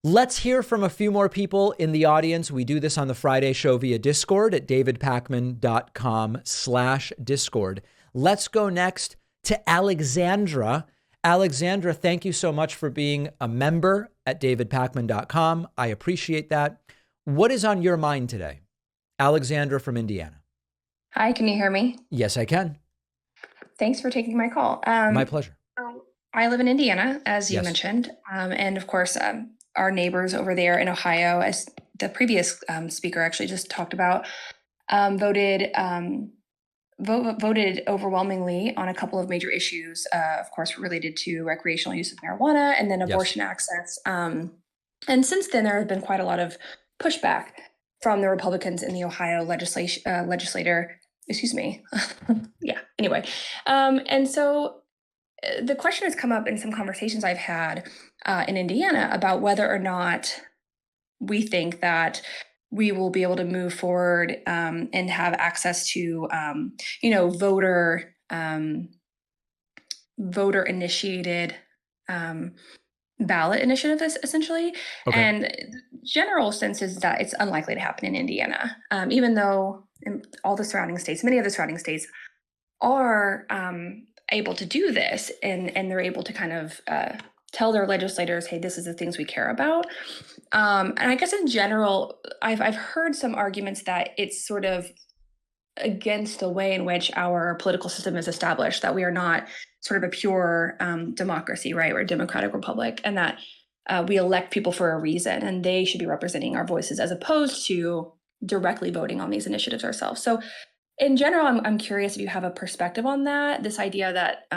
Let's hear from a few more people in the audience. We do this on the Friday show via Discord at davidpakman.com/Discord. Let's go next to Alexandra. Alexandra, thank you so much for being a member at davidpakman.com. I appreciate that. What is on your mind today? Alexandra from Indiana. Hi, can you hear me? Yes, I can. Thanks for taking my call. My pleasure. So I live in Indiana, as you Yes. mentioned, and of course, our neighbors over there in Ohio, as the previous speaker actually just talked about, voted voted overwhelmingly on a couple of major issues, of course, related to recreational use of marijuana and then abortion access. And since then, there has been quite a lot of pushback from the Republicans in the Ohio legislator. Excuse me. Yeah. Anyway, and so the question has come up in some conversations I've had in Indiana about whether or not we think that we will be able to move forward and have access to, voter initiated ballot initiatives, essentially. Okay. And general sense is that it's unlikely to happen in Indiana, even though in all the surrounding states, many of the surrounding states are able to do this, and they're able to kind of tell their legislators, hey, this is the things we care about. And I guess in general, I've heard some arguments that it's sort of against the way in which our political system is established, that we are not sort of a pure democracy, right? We're a democratic republic, and that we elect people for a reason, and they should be representing our voices as opposed to directly voting on these initiatives ourselves. So in general, I'm curious if you have a perspective on that, this idea that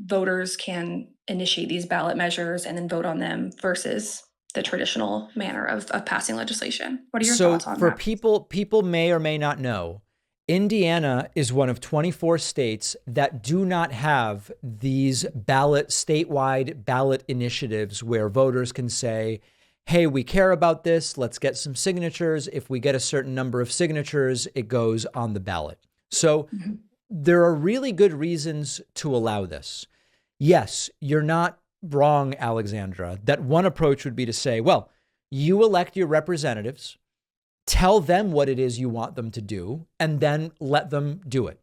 voters can initiate these ballot measures and then vote on them versus the traditional manner of passing legislation. What are your thoughts on that? So for people may or may not know, Indiana is one of 24 states that do not have these statewide ballot initiatives where voters can say, hey, we care about this. Let's get some signatures. If we get a certain number of signatures, it goes on the ballot. So there are really good reasons to allow this. Yes, you're not wrong, Alexandra, that one approach would be to say, well, you elect your representatives, tell them what it is you want them to do, and then let them do it.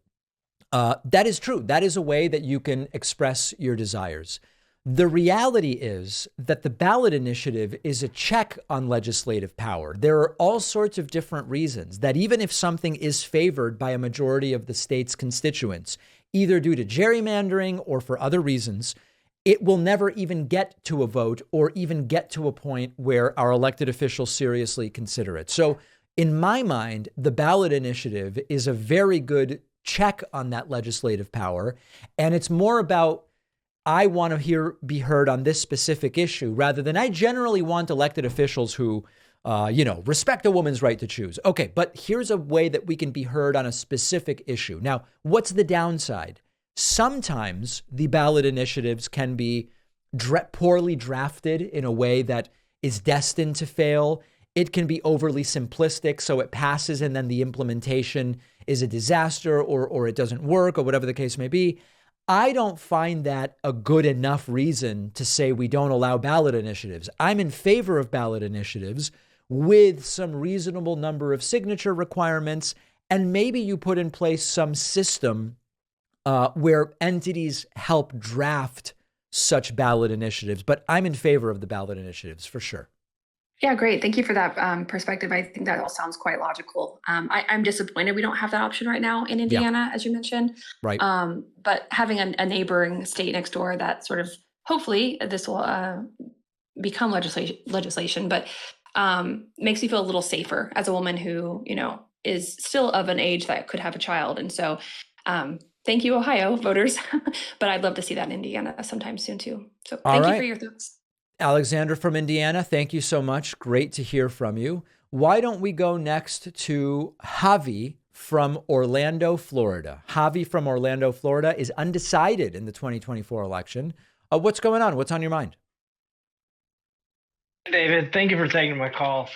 That is true. That is a way that you can express your desires. The reality is that the ballot initiative is a check on legislative power. There are all sorts of different reasons that even if something is favored by a majority of the state's constituents, either due to gerrymandering or for other reasons, it will never even get to a vote or even get to a point where our elected officials seriously consider it. So in my mind, the ballot initiative is a very good check on that legislative power. And it's more about, I want to be heard on this specific issue rather than I generally want elected officials who, respect a woman's right to choose. Okay, but here's a way that we can be heard on a specific issue. Now, what's the downside? Sometimes the ballot initiatives can be poorly drafted in a way that is destined to fail. It can be overly simplistic, so it passes and then the implementation is a disaster or it doesn't work or whatever the case may be. I don't find that a good enough reason to say we don't allow ballot initiatives. I'm in favor of ballot initiatives with some reasonable number of signature requirements, and maybe you put in place some system where entities help draft such ballot initiatives. But I'm in favor of the ballot initiatives for sure. Yeah, great. Thank you for that perspective. I think that all sounds quite logical. I'm disappointed we don't have that option right now in Indiana, as you mentioned. Right. But having a neighboring state next door that sort of, hopefully this will become legislation, but makes me feel a little safer as a woman who, is still of an age that could have a child. And so thank you, Ohio voters. But I'd love to see that in Indiana sometime soon too. So thank you for your thoughts. Alexandra from Indiana, thank you so much. Great to hear from you. Why don't we go next to Javi from Orlando, Florida? Javi from Orlando, Florida is undecided in the 2024 election. What's going on? What's on your mind? David, thank you for taking my call.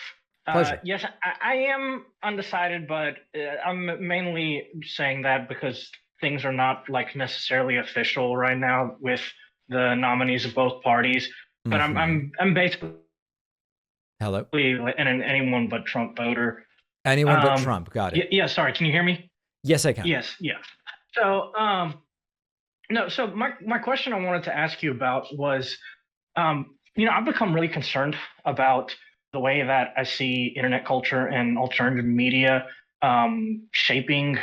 Pleasure. Yes, I am undecided, but I'm mainly saying that because things are not necessarily official right now with the nominees of both parties. But I'm basically Hello? and an anyone but Trump voter. Anyone but Trump. Got it. Yeah, sorry. Can you hear me? Yes, I can. Yes, yeah. So, no, so my question I wanted to ask you about was, I've become really concerned about the way that I see internet culture and alternative media shaping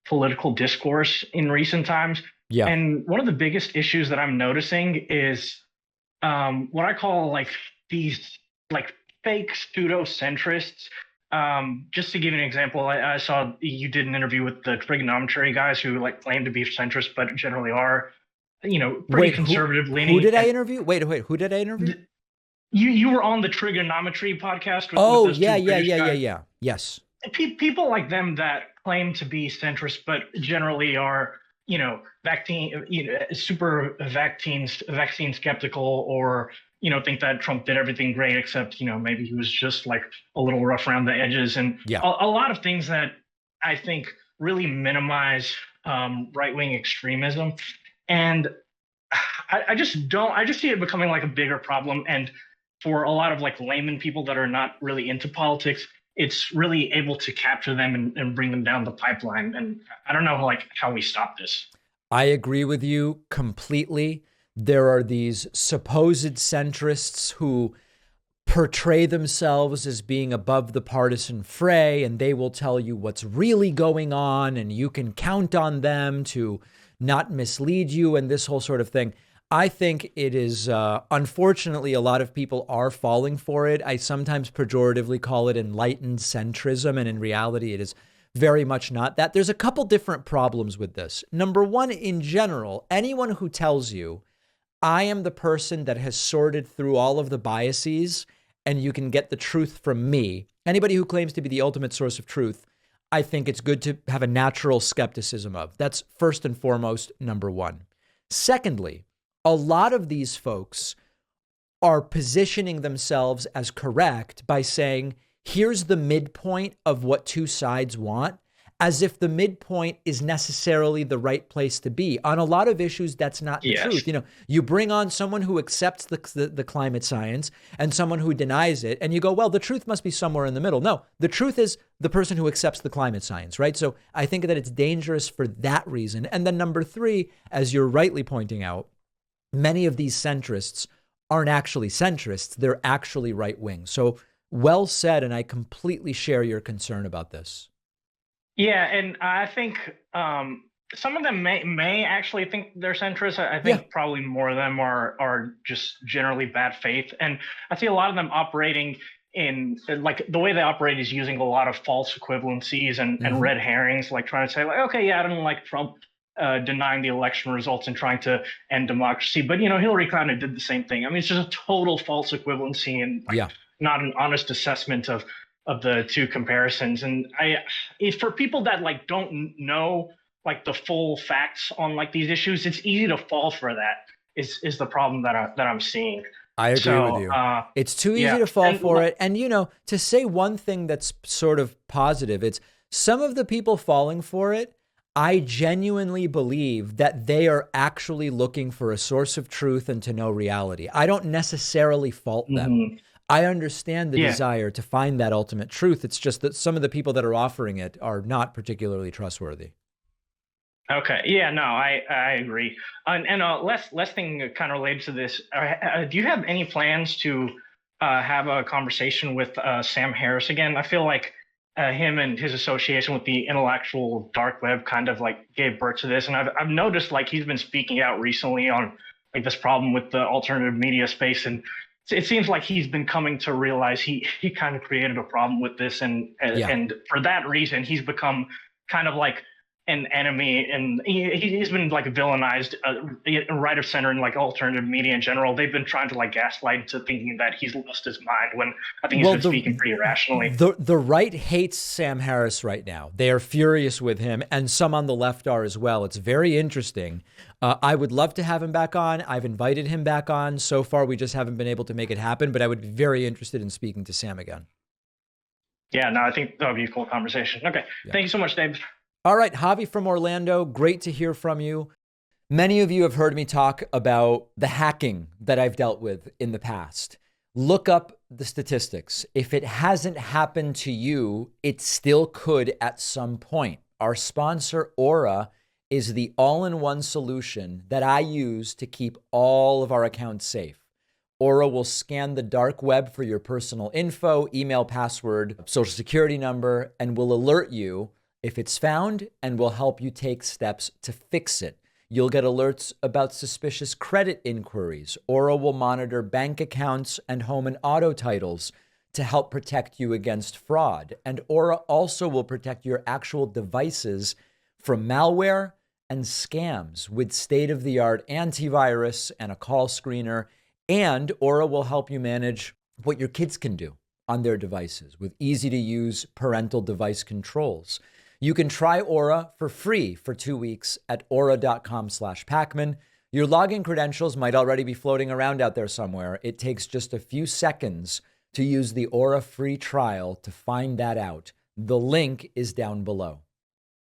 political discourse in recent times. Yeah. And one of the biggest issues that I'm noticing is what I call like these like fake pseudo centrists. Just to give you an example, I saw you did an interview with the trigonometry guys who like claim to be centrist, but generally are, pretty conservative leaning. Who did I interview? Wait, who did I interview? You were on the trigonometry podcast with those yeah. guys. Yes. People like them that claim to be centrist, but generally are, super vaccine skeptical, or think that Trump did everything great, except maybe he was just like a little rough around the edges, and a lot of things that I think really minimize right-wing extremism. And I just see it becoming like a bigger problem. And for a lot of like layman people that are not really into politics, it's really able to capture them and bring them down the pipeline. And I don't know like how we stop this. I agree with you completely. There are these supposed centrists who portray themselves as being above the partisan fray, and they will tell you what's really going on, and you can count on them to not mislead you and this whole sort of thing. I think it is, unfortunately, a lot of people are falling for it. I sometimes pejoratively call it enlightened centrism, and in reality, it is very much not that. There's a couple different problems with this. Number one, in general, anyone who tells you, I am the person that has sorted through all of the biases and you can get the truth from me, anybody who claims to be the ultimate source of truth, I think it's good to have a natural skepticism of. That's first and foremost, number one. Secondly, a lot of these folks are positioning themselves as correct by saying, here's the midpoint of what two sides want, as if the midpoint is necessarily the right place to be. On a lot of issues, that's not the truth. You bring on someone who accepts the climate science and someone who denies it, and you go, well, the truth must be somewhere in the middle. No, the truth is the person who accepts the climate science, right? So I think that it's dangerous for that reason. And then number three, as you're rightly pointing out, many of these centrists aren't actually centrists. They're actually right wing. So well said. And I completely share your concern about this. Yeah. And I think some of them may actually think they're centrist. I think probably more of them are just generally bad faith. And I see a lot of them operating in like the way they operate is using a lot of false equivalencies and red herrings, like trying to say like, okay, yeah, I don't like Trump denying the election results and trying to end democracy. But, Hillary kind of did the same thing. I mean, it's just a total false equivalency and not an honest assessment of the two comparisons. And for people that like don't know like the full facts on like these issues, it's easy to fall for that is the problem that I'm seeing. I agree with you. It's too easy to fall for it. And, to say one thing that's sort of positive, it's some of the people falling for it, I genuinely believe that they are actually looking for a source of truth and to know reality. I don't necessarily fault them. I understand the desire to find that ultimate truth. It's just that some of the people that are offering it are not particularly trustworthy. Okay. Yeah, no, I agree. And last thing kind of related to this, do you have any plans to have a conversation with Sam Harris again? I feel like him and his association with the intellectual dark web kind of like gave birth to this. And I've noticed like he's been speaking out recently on like this problem with the alternative media space. And it seems like he's been coming to realize he kind of created a problem with this. And for that reason, he's become kind of like an enemy, and he's been like villainized right of center in like alternative media in general. They've been trying to like gaslight into thinking that he's lost his mind when I think he's been speaking pretty rationally. The right hates Sam Harris right now. They are furious with him, and some on the left are as well. It's very interesting. I would love to have him back on. I've invited him back on. So far, we just haven't been able to make it happen, but I would be very interested in speaking to Sam again. Yeah, no, I think that would be a cool conversation. Okay. Yeah. Thank you so much, Dave. All right, Javi from Orlando, great to hear from you. Many of you have heard me talk about the hacking that I've dealt with in the past. Look up the statistics. If it hasn't happened to you, it still could at some point. Our sponsor, Aura, is the all-in-one solution that I use to keep all of our accounts safe. Aura will scan the dark web for your personal info, email, password, social security number, and will alert you if it's found and will help you take steps to fix it. You'll get alerts about suspicious credit inquiries. Aura will monitor bank accounts and home and auto titles to help protect you against fraud. And Aura also will protect your actual devices from malware and scams with state-of-the-art antivirus and a call screener. And Aura will help you manage what your kids can do on their devices with easy-to-use parental device controls. You can try Aura for free for 2 weeks at aura.com/Pacman. Your login credentials might already be floating around out there somewhere. It takes just a few seconds to use the Aura free trial to find that out. The link is down below.